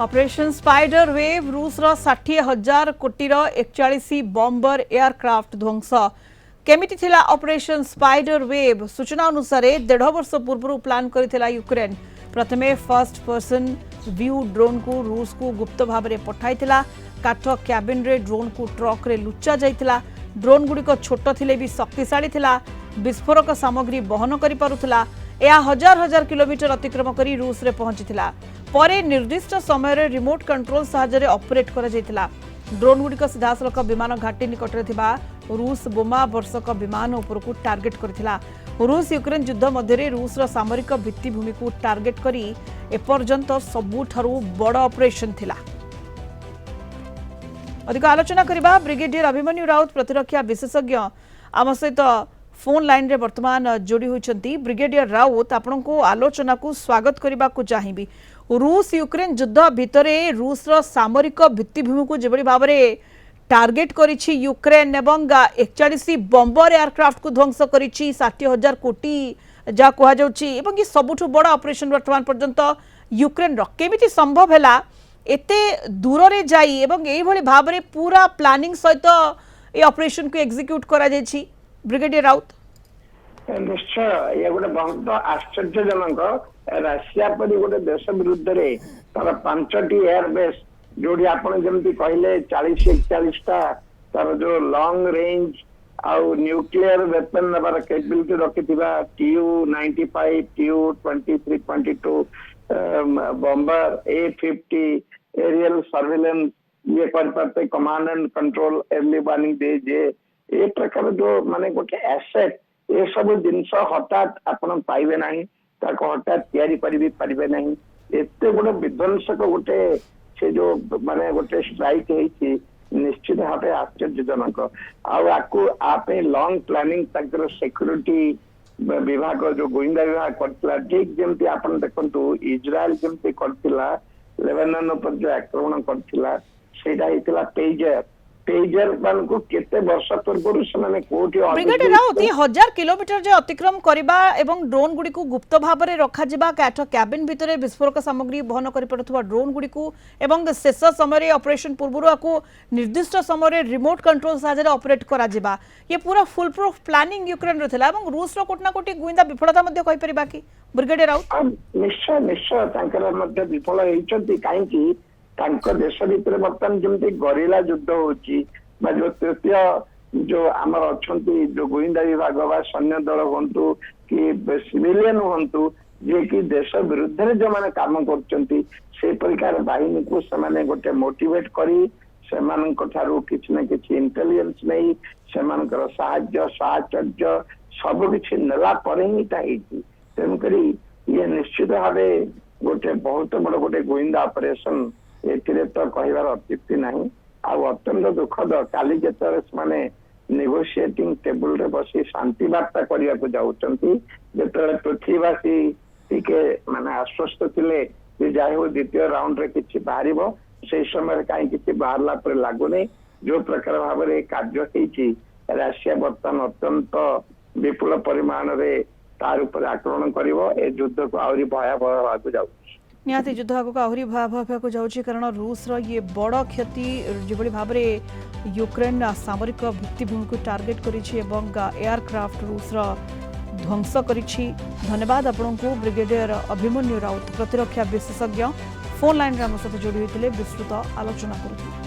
Operation spider wave रूस रो 60,000 कोटी 41 bomber aircraft ध्वंस केमिति थिला ऑपरेशन स्पाइडर वेव सूचना अनुसार 1.5 वर्ष पूर्व प्लान करथिला यूक्रेन प्रथमे फर्स्ट पर्सन व्यू ड्रोन को रूस को गुप्त भाव में पठाइथिला काठ क्याबिन रे ड्रोन को ट्रक रे लुचा जाइथिला ड्रोन गुड़िक छोट थिले भी शक्तिशाली थिला विस्फोरक सामग्री बहन करि पारुथिला या हजार हजार किलोमीटर अतिक्रम करी रूस रे पहुंचीथिला परे निर्दिष्ट समय रे रिमोट कंट्रोल साहाय्य ऑपरेट करा जाइथिला ड्रोन गुड़िक सीधासलख विमान घाटी निकटरे थिबा रूस बोमा वर्षक विमान उपर को टार्गेट करथिला रूस यूक्रेन युद्ध मध्य रूस रो सामरिक भित्तिभूमि को टार्गेट करी एपर्यंत सबुठारु बड़ ऑपरेशन थिला। अधिक आलोचना करबा ब्रिगेडियर अभिमन्यु राउत प्रतिरक्षा विशेषज्ञ आम सहित फोन लाइन रे वर्तमान जोड़ी होइछंती। ब्रिगेडियर राउत आपन को आलोचना को स्वागत करबा को चाहिबी। रूस यूक्रेन युद्ध भितरे रूस रो सामरिक भित्तिभूमि को जेबडी भाबरे टार्गेट करिछि यूक्रेन एवं 41 बॉम्बर एयरक्राफ्ट को ध्वंस करिछि 60,000 कोटी जा कहा जाउछि एवं सबुठु बड़ा ऑपरेशन वर्तमान पर्यंत यूक्रेन रो केमिति संभव हैला एते दूर रे जाई एवं एई भली भाबरे पूरा प्लानिंग सहित ए ऑपरेशन को एग्जीक्यूट करा जायछि। ब्रिगेडियर राउत निश्चय ये गोटे बहुत आश्चर्यजनक राशिया परी गोटे देश विरुद्ध रे तार 5टी एयरबेस जोड़ी आपन जमती कहले 40-41 टा तार जो लॉन्ग रेंज आउ न्यूक्लियर वेपन नबार कैपेबिलिटी रखिथिबा TU-95 TU-23-22 bomber A-50 aerial surveillance ये कर पाते command and control early warning दे जे ए प्रकार जो माने गोटे एसेट ये सब जिनस हठात आपन पाइबे नहीं ताको हठात तैयारी करि पारिबे नहीं एते गोटे विध्वंसक गोटे से जो माने गोटे स्ट्राइक है निश्चित भाव आश्चर्यजनक आपको आप लॉन्ग प्लानिंग तक सिक्योरिटी विभाग जो गोइंदा विभाग करथिला ठीक जमती आपन देखंतु इजराइल जमती करथिला लेबानन पर जो आक्रमण करथिला सेटा हितला पेजर मान को केते वर्ष पूर्व से कोटी ब्रिगेडियर राउत 1000 किलोमीटर जे अतिक्रम करबा एवं ड्रोन गुडी को गुप्त भाव में रखा जिबा काठ क्याबिन भितरे विस्फोरक सामग्री बहन करि पड़थुवा ड्रोन गुडी को एवं शेष समय ऑपरेशन पूर्व को निर्दिष्ट समय रिमोट कंट्रोल साहाय्य ऑपरेट करा जिबा ये पूरा फुल प्रूफ प्लानिंग यूक्रेन रो थिला एवं रूस रो कोटना कोटी गुइंदा विफलता मध्ये कहि परिबा कि ब्रिगेडियर राउत निश्चय निश्चय तांकर मध्ये विफल हेइचंती काहेकि तांको देश भितर बर्तमान जमती गरिला युद्ध होची जो तृतीय जो आमर अच्छी जो गोइंदा विभाग बा सैन्य दल हूँ कि सिविलियन हूँ जे कि देश विरुद्ध में जो मैंने काम कर प्रकार बाहिनी को से गोटे मोटिवेट करी किसी न किसी इंटेलिजेंस नहीं से साहचर्य सब किसी नेला ही तेणुक ये निश्चित भाव गोटे बहुत बड़ गोटे गोइंदा ऑपरेशन एथिरे तो कहबार अत्युक्ति नहीं अत्यंत दुखद काली माने नेगोशिएटिंग टेबल रे बसी शांति वार्ता करने को जाउचंती जेते पृथ्वीवासी टिके माने आश्वस्त थिले जे जाय द्वितीय राउंड रे किछि बाहरिबो से समय कहीं किछि बाहरला पर लागुने जो प्रकार भाव रे कार्य हेछि राशिया बर्तमान अत्यंत विपुल परिमाण रे तार ऊपर आक्रमण करिवो ए युद्ध को आउरी भयावह होगा जाउ निहाती युद्ध आगक आहरी भयावह को जाउछि कारण रूस रो ये बड़ क्षति जेभली भाव में यूक्रेन सामरिक भित्तिभूमि को टार्गेट करिछि एवं एयरक्राफ्ट रूस रो ध्वंस करिछि। धन्यवाद आपको ब्रिगेडियर अभिमन्यु राउत प्रतिरक्षा विशेषज्ञ फोन लाइन रे हम साथ जोड़ी होते विस्तृत आलोचना करूँ।